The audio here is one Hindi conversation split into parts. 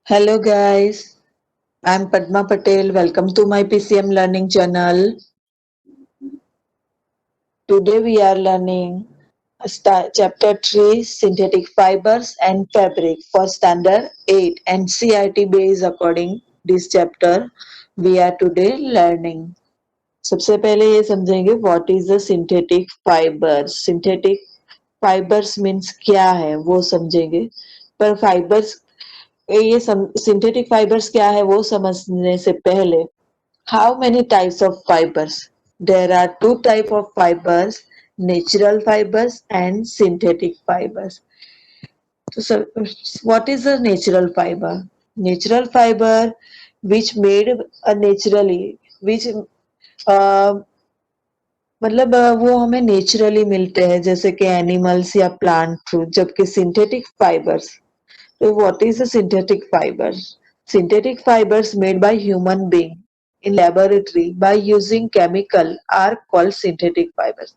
Hello guys, I'm Padma Patel. Welcome to my PCM learning channel. Today we are learning chapter 3 synthetic fibers and fabric for standard 8 and CIT based according this chapter we are today learning. सबसे पहले ये समझेंगे what is the synthetic fibres. Synthetic fibres means क्या है वो समझेंगे. पर फाइबर्स ये सिंथेटिक फाइबर्स क्या है वो समझने से पहले how many types of fibers? There are two type of fibers, natural fibers and synthetic fibers. So what is a natural fiber? Natural fiber which made naturally, which मतलब वो हमें नेचुरली मिलते हैं जैसे कि एनिमल्स या प्लांट थ्रू. जबकि synthetic fibres, so what is a synthetic fiber? Synthetic fibers made by human being in laboratory by using chemical are called synthetic fibers.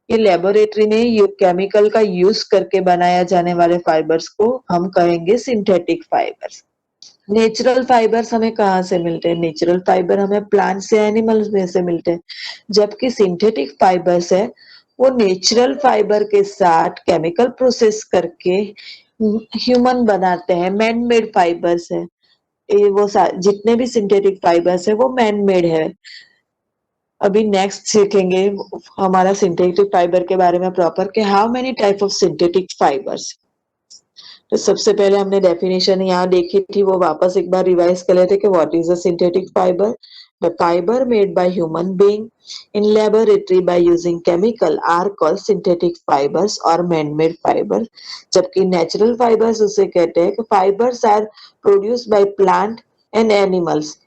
ये लेबोरेटरी में ये केमिकल का यूज करके बनाया जाने वाले फाइबर्स को हम कहेंगे सिंथेटिक फाइबर्स. नेचुरल फाइबर्स हमें कहाँ से मिलते हैं? नेचुरल फाइबर हमें प्लांट्स या एनिमल्स में से मिलते हैं. जबकि सिंथेटिक फाइबर्स है वो नेचुरल फाइबर के साथ केमिकल प्रोसेस करके ह्यूमन बनाते हैं. मैन मेड फाइबर्स है ये. वो जितने भी सिंथेटिक फाइबर्स है वो मैन मेड है. अभी नेक्स्ट सीखेंगे हमारा सिंथेटिक फाइबर के बारे में प्रॉपर कि how many type of synthetic fibres. तो सबसे पहले हमने डेफिनेशन यहाँ देखी थी वो वापस एक बार रिवाइज कर लेते कि what is a synthetic fibre. The fibre made by human being in laboratory by using chemical are called synthetic fibres और मैन मेड फाइबर. जबकि नेचुरल फाइबर्स उसे कहते हैं कि fibres are produced by plant and animals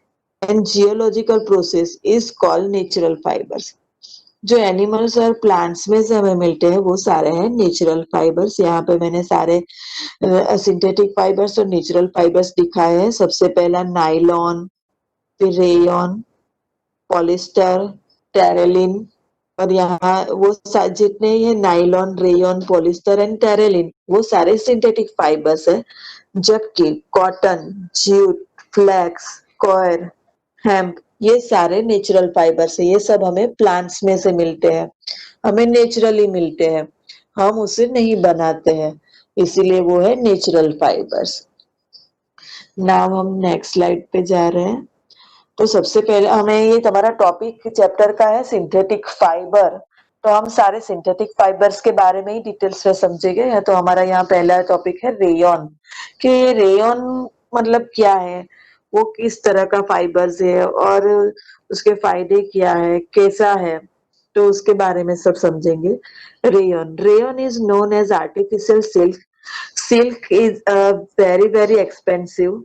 and geological process is called natural fibres. जो एनिमल्स और प्लांट्स में से हमें मिलते हैं वो सारे हैं नेचुरल फाइबर्स. यहाँ पे मैंने सारे सिंथेटिक फाइबर्स और नेचुरल फाइबर्स दिखाए हैं. सबसे पहला नाइलॉन, फिर रेयन, पॉलिस्टर, टेरेलिन. और यहाँ वो जितने ये nylon, rayon, polyester and terylene वो सारे सिंथेटिक फाइबर्स है. जबकि cotton, jute, flax, coir, hemp ये सारे नेचुरल फाइबर्स है. ये सब हमें प्लांट्स में से मिलते हैं, हमें नेचुरली मिलते हैं, हम उसे नहीं बनाते हैं, इसीलिए वो है नेचुरल फाइबर्स. नाउ हम नेक्स्ट स्लाइड पे जा रहे हैं. तो सबसे पहले हमें ये तुम्हारा टॉपिक चैप्टर का है सिंथेटिक फाइबर. तो हम सारे सिंथेटिक फाइबर्स के बारे में ही डिटेल्स में समझेंगे. तो हमारा यहाँ पहला टॉपिक है रेयन. कि रेयन मतलब क्या है, वो किस तरह का फाइबर्स है और उसके फायदे क्या है, कैसा है, तो उसके बारे में सब समझेंगे. Rayon is known as artificial silk. Silk is very very expensive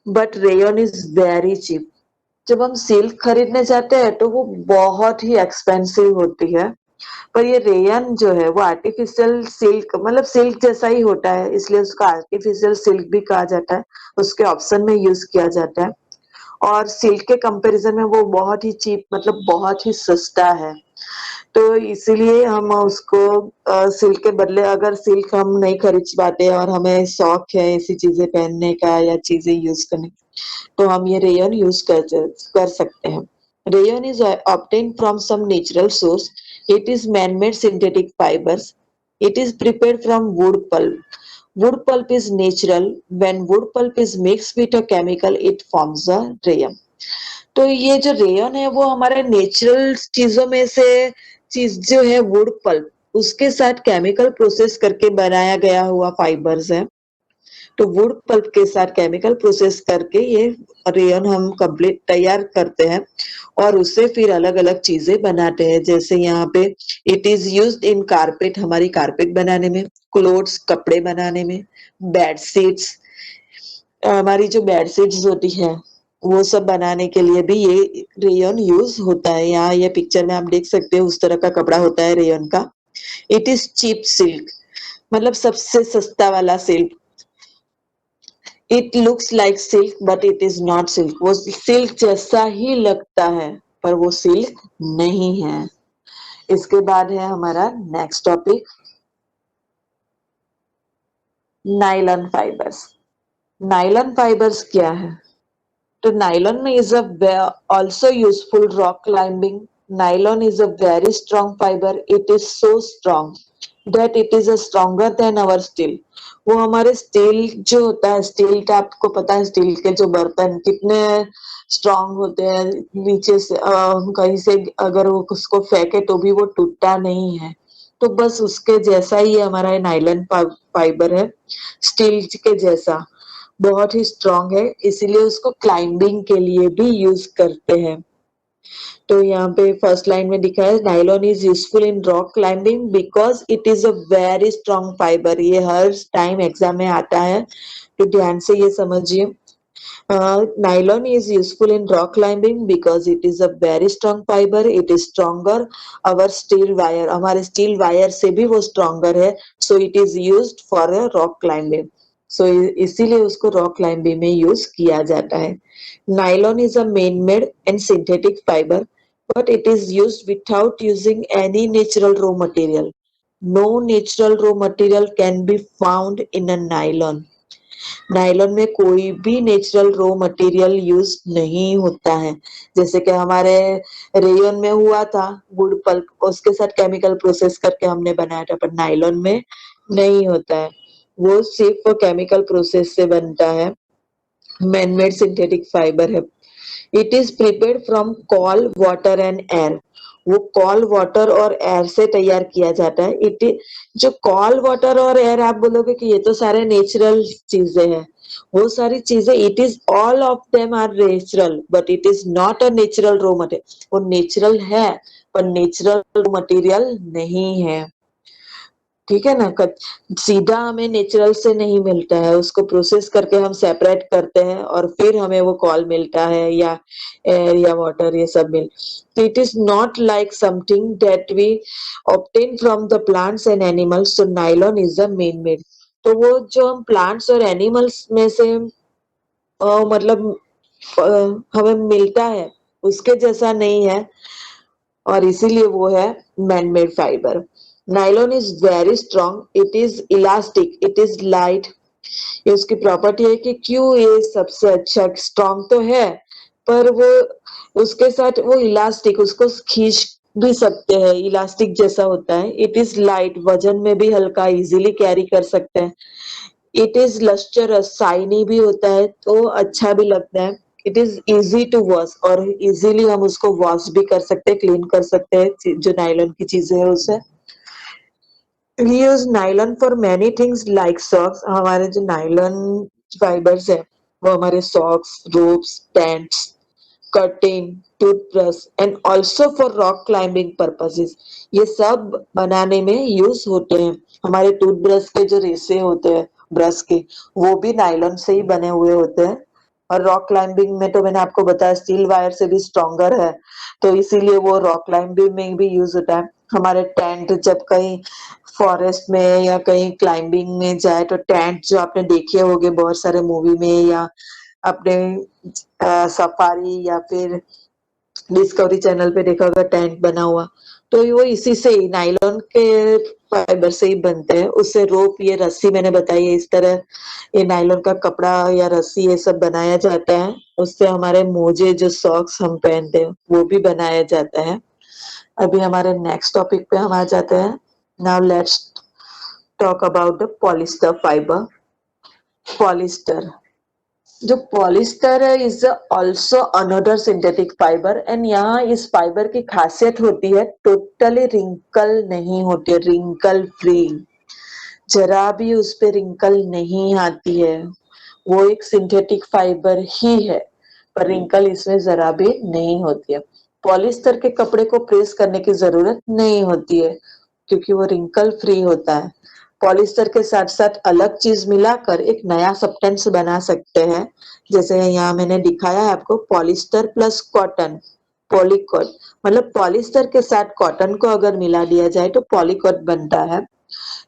but rayon is very cheap. जब हम सिल्क खरीदने जाते हैं तो वो बहुत ही एक्सपेंसिव होती है. पर ये रेयन जो है वो आर्टिफिशियल सिल्क मतलब सिल्क जैसा ही होता है, इसलिए उसका आर्टिफिशियल सिल्क भी कहा जाता है. उसके ऑप्शन में यूज किया जाता है. और सिल्क के कंपैरिजन में वो बहुत ही चीप मतलब बहुत ही सस्ता है. तो इसीलिए हम उसको सिल्क के बदले अगर सिल्क हम नहीं खरीद पाते और हमें शौक है ऐसी चीजें पहनने का या चीजें यूज करने का, तो हम ये रेयन यूज कर सकते हैं. Rayon is obtained from some natural source. It is man-made synthetic fibers. It is prepared from wood pulp. Wood pulp is natural. When wood pulp is mixed with a chemical, it forms a rayon. तो ये जो रेयन है वो हमारे नेचुरल चीजों में से चीज जो है वुड पल्प, उसके साथ केमिकल प्रोसेस करके बनाया गया हुआ फाइबर्स है. तो वुड पल्प के साथ केमिकल प्रोसेस करके ये रेयन हम कंप्लीट तैयार करते हैं और उससे फिर अलग अलग चीजें बनाते हैं. जैसे यहाँ पे it is used in carpet, हमारी कारपेट बनाने में, क्लोथ्स कपड़े बनाने में, बेडशीट्स, हमारी जो बेडशीट्स होती है वो सब बनाने के लिए भी ये रेयन यूज होता है. यहाँ ये पिक्चर में आप देख सकते हो उस तरह का कपड़ा होता है रेयन का. इट इज चीप सिल्क मतलब सबसे सस्ता वाला silk. It looks like silk but it is not silk. वो सिल्क जैसा ही लगता है पर वो सिल्क नहीं है. इसके बाद है हमारा next topic nylon fibres. Nylon fibres क्या है? तो nylon is also useful rock climbing. Nylon is a very strong fiber. It is so strong that it is a stronger than our steel. वो हमारे स्टील जो होता है, स्टील का आपको पता है, स्टील के जो बर्तन कितने स्ट्रांग होते हैं, नीचे से कहीं से अगर वो उसको फेंके तो भी वो टूटता नहीं है। तो बस उसके जैसा ही हमारा नायलॉन फाइबर है, स्टील के जैसा बहुत ही स्ट्रांग है, इसीलिए उसको क्लाइंबिंग के लिए भी यूज करते हैं। तो यहाँ पे फर्स्ट लाइन में दिखा है nylon is useful in rock climbing because it is a very strong fibre. ये हर टाइम एग्जाम में आता है, तो ध्यान से ये समझिए। Nylon is useful in rock climbing because it is a very strong fibre, it is stronger our steel wire, हमारे स्टील वायर से भी वो स्ट्रॉन्गर है, so it is used for rock climbing. So इसीलिए उसको रॉक क्लाइंबिंग में यूज किया जाता है। Nylon is a man made and synthetic fibre but it is used without using any natural raw material. No natural raw material can be found in a nylon. Nylon में कोई भी नेचुरल रॉ मटेरियल यूज नहीं होता है, जैसे कि हमारे रेयन में हुआ था वुड पल्प, उसके साथ केमिकल प्रोसेस करके हमने बनाया था, पर नायलॉन में नहीं होता है, वो सिर्फ केमिकल प्रोसेस से बनता है, मैनमेड सिंथेटिक फाइबर है। It is prepared from call water and air, वो कॉल वाटर और एयर से तैयार किया जाता है। जो कॉल वाटर और एयर आप बोलोगे कि ये तो सारे नेचुरल चीजें हैं, वो सारी चीजें it is all of them are natural but it is not a natural raw material. वो नेचुरल है पर नेचुरल मटेरियल नहीं है, ठीक है ना। सीधा हमें नेचुरल से नहीं मिलता है, उसको प्रोसेस करके हम सेपरेट करते हैं और फिर हमें वो कॉल मिलता है या एयर या वाटर ये सब मिल। तो it is not like something that we obtain from the plants and animals, so nylon is the man made. तो वो जो हम प्लांट्स और एनिमल्स में से मतलब हमें मिलता है उसके जैसा नहीं है, और इसीलिए वो है manmade fibre. Nylon is very strong, it is elastic, it is light. ये उसकी प्रॉपर्टी है कि क्यों ये सबसे अच्छा स्ट्रॉन्ग तो है, पर वो उसके साथ वो इलास्टिक, उसको खींच भी सकते हैं, इलास्टिक जैसा होता है। इट इज लाइट, वजन में भी हल्का, इजीली कैरी कर सकते हैं। इट इज लस्टरस, शाइनी भी होता है तो अच्छा भी लगता है। It is easy to wash, और इजीली हम उसको वॉश भी कर सकते हैं, क्लीन कर सकते हैं, जो नायलॉन की चीजें है उसे। We use nylon for many things like socks, हमारे जो नायलॉन फाइबर्स है वो हमारे socks, ropes, pants, curtain, toothbrush and also for rock climbing purposes, ये सब बनाने में यूज होते हैं। हमारे टूथब्रश के जो रेशे होते हैं ब्रश के, वो भी नायलॉन से ही बने हुए होते हैं। और रॉक क्लाइंबिंग में तो मैंने आपको बताया स्टील वायर से भी स्ट्रॉन्गर है, तो इसीलिए वो रॉक क्लाइंबिंग में भी यूज होता है। हमारे टेंट जब कहीं फॉरेस्ट में या कहीं क्लाइंबिंग में जाए तो टेंट जो आपने देखे होंगे बहुत सारे मूवी में या अपने सफारी या फिर डिस्कवरी चैनल पे देखा होगा टेंट बना हुआ, तो वो इसी से ही नायलॉन के फाइबर से ही बनते हैं। उससे रोप, ये रस्सी मैंने बताई है, इस तरह ये नायलॉन का कपड़ा या रस्सी ये सब बनाया जाता है। उससे हमारे मोजे जो सॉक्स हम पहनते हैं वो भी बनाया जाता है। अभी हमारे नेक्स्ट टॉपिक पे हम आ जाते हैं। Now let's talk about the polyester fibre. Polyester, जो पॉलिस्टर है is also another synthetic fibre, and यहाँ इस फाइबर की खासियत होती है टोटली रिंकल नहीं होती है, रिंकल फ्री, जरा भी उस पे रिंकल नहीं आती है। वो एक सिंथेटिक फाइबर ही है पर रिंकल इसमें जरा भी नहीं होती है। पॉलिस्टर के कपड़े को प्रेस करने की जरूरत नहीं होती है क्योंकि वो रिंकल फ्री होता है। पॉलिस्टर के साथ साथ अलग चीज मिलाकर एक नया सब्सटेंस बना सकते हैं, जैसे यहाँ मैंने दिखाया है आपको, पॉलिस्टर प्लस कॉटन, पॉलीकॉट। मतलब पॉलिस्टर के साथ कॉटन को अगर मिला दिया जाए तो पॉलीकॉट बनता है।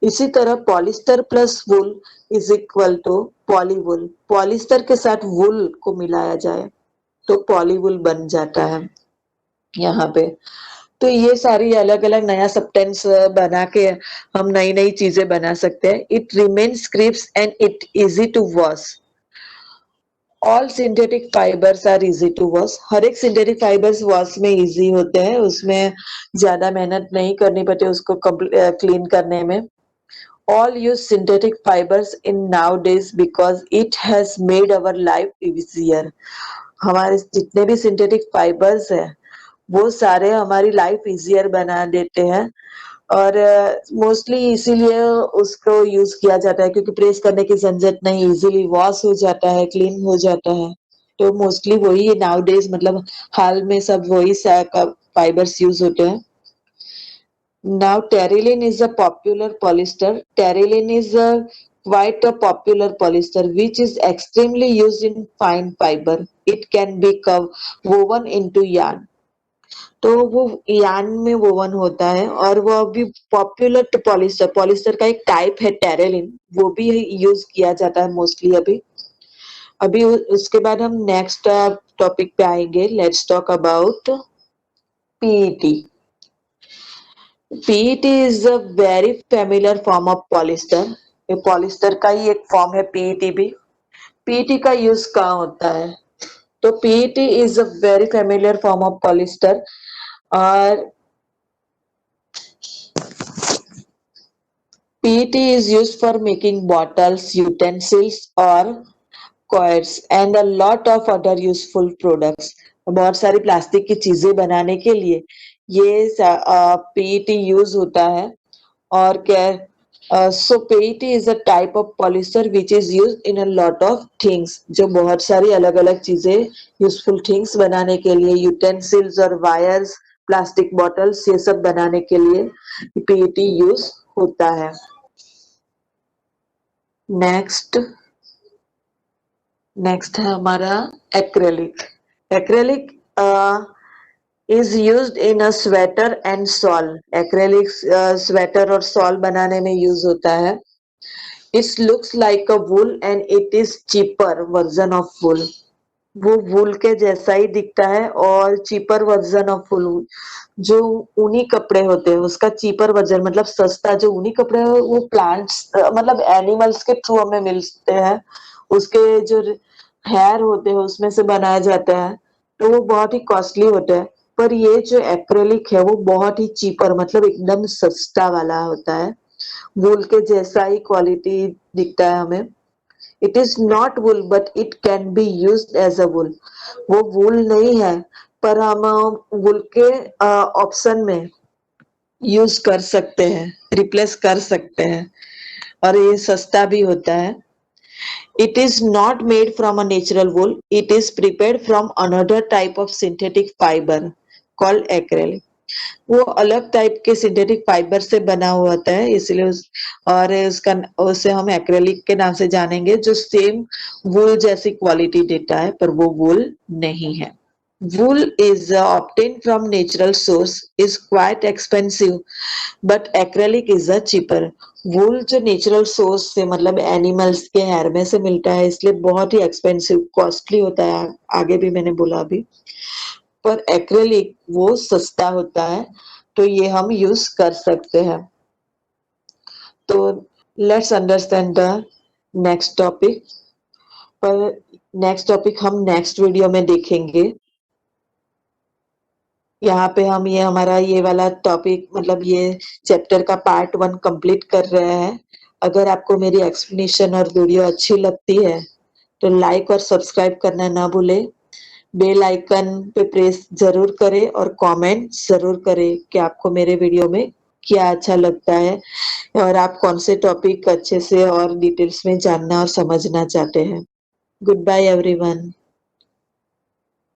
इसी तरह polyester plus wool is equal to polywool, polyester के साथ वुल को मिलाया जाए तो पॉलीवुल बन जाता है यहाँ पे। तो ये सारी अलग अलग नया सब्सटेंस बना के हम नई नई चीजें बना सकते हैं। It remains crisp and it easy to wash, all synthetic fibres are easy to wash. हर एक सिंथेटिक फाइबर्स वॉश में इजी होते हैं, उसमें ज्यादा मेहनत नहीं करनी पड़ती उसको क्लीन करने में। All use synthetic fibres in now days because it has made our life easier. हमारे जितने भी सिंथेटिक फाइबर्स है वो सारे हमारी लाइफ इजियर बना देते हैं, और मोस्टली इसीलिए उसको यूज किया जाता है क्योंकि प्रेस करने की झंझट नहीं, इजीली वॉश हो जाता है, क्लीन हो जाता है। तो मोस्टली वही नाउ डेज मतलब हाल में सब वही फाइबर्स यूज होते हैं। Now terylene is a popular polyester. Terylene is quite a popular polyester which is extremely used in fine fiber. It can be woven into yarn. तो वो यार्न में वोवन होता है और वो अभी पॉपुलर पॉलिस्टर, पॉलिस्टर का एक टाइप है टेरेलिन, वो भी यूज किया जाता है मोस्टली अभी। अभी उसके बाद हम नेक्स्ट टॉपिक पे आएंगे। Let's talk about PET. PET is a very familiar form of polyester. ये पॉलिस्टर का ही एक फॉर्म है पीईटी भी। पीईटी का यूज कहाँ होता है? तो PET is a very familiar form of polyester, और PET is used for making bottles, utensils or coils and a lot of other useful products. बहुत सारी प्लास्टिक की चीजें बनाने के लिए ये पीईटी यूज होता है। और क्या so PET is a type of polyester which is use in a lot of things, जो बहुत सारी अलग अलग चीजें यूजफुल थिंग्स बनाने के लिए, यूटेंसिल्स और वायर्स, प्लास्टिक बॉटल्स, ये सब बनाने के लिए पीईटी यूज होता है। नेक्स्ट नेक्स्ट है हमारा acrylic. Acrylic is used in a sweater and shawl. Acrylic sweater और शॉल बनाने में यूज होता है। It looks like a wool and it is cheaper version of wool. वो वुल के जैसा ही दिखता है और चीपर वर्जन ऑफ वुल, जो ऊनी कपड़े होते हैं उसका चीपर वर्जन मतलब सस्ता जो ऊनी कपड़े हैं वो प्लांट्स मतलब एनिमल्स के थ्रू हमें मिलते हैं, उसके जो हेयर होते हैं उसमें से बनाया जाता है, तो वो बहुत ही कॉस्टली होता है। पर ये जो एक्रेलिक है वो बहुत ही चीपर मतलब एकदम सस्ता वाला होता है, वूल के जैसा ही क्वालिटी दिखता है हमें। It is not wool but it can be used as a wool. वो वुल नहीं है पर हम वुल के ऑप्शन में यूज कर सकते हैं, रिप्लेस कर सकते हैं, और ये सस्ता भी होता है। It is not made from a natural wool, it is prepared from another type of synthetic fibre called acrylic. वो अलग टाइप के सिंथेटिक फाइबर से बना हुआ होता है, इसलिए और उसका उसे हम एक्रेलिक के नाम से जानेंगे, जो सेम वूल जैसी क्वालिटी देता है पर वो वूल नहीं है। Wool is obtained from natural source, is quite expensive, but acrylic is a cheaper. वूल जो नेचुरल सोर्स से मतलब एनिमल्स के हेयर में से मिलता है इसलिए बहुत ही एक्सपेंसिव कॉस्टली होता है, आगे भी मैंने बोला अभी। पर एक्रेलिक वो सस्ता होता है, तो ये हम यूज कर सकते हैं। तो let's understand the next topic. पर नेक्स्ट टॉपिक हम नेक्स्ट वीडियो में देखेंगे। यहाँ पे हम ये हमारा ये वाला टॉपिक मतलब ये चैप्टर का पार्ट 1 कंप्लीट कर रहे हैं। अगर आपको मेरी एक्सप्लेनेशन और वीडियो अच्छी लगती है तो लाइक और सब्सक्राइब करना ना भूले। बेल आइकन पे प्रेस जरूर करें और कमेंट जरूर करें कि आपको मेरे वीडियो में क्या अच्छा लगता है और आप कौन से टॉपिक अच्छे से और डिटेल्स में जानना और समझना चाहते हैं। Good bye everyone.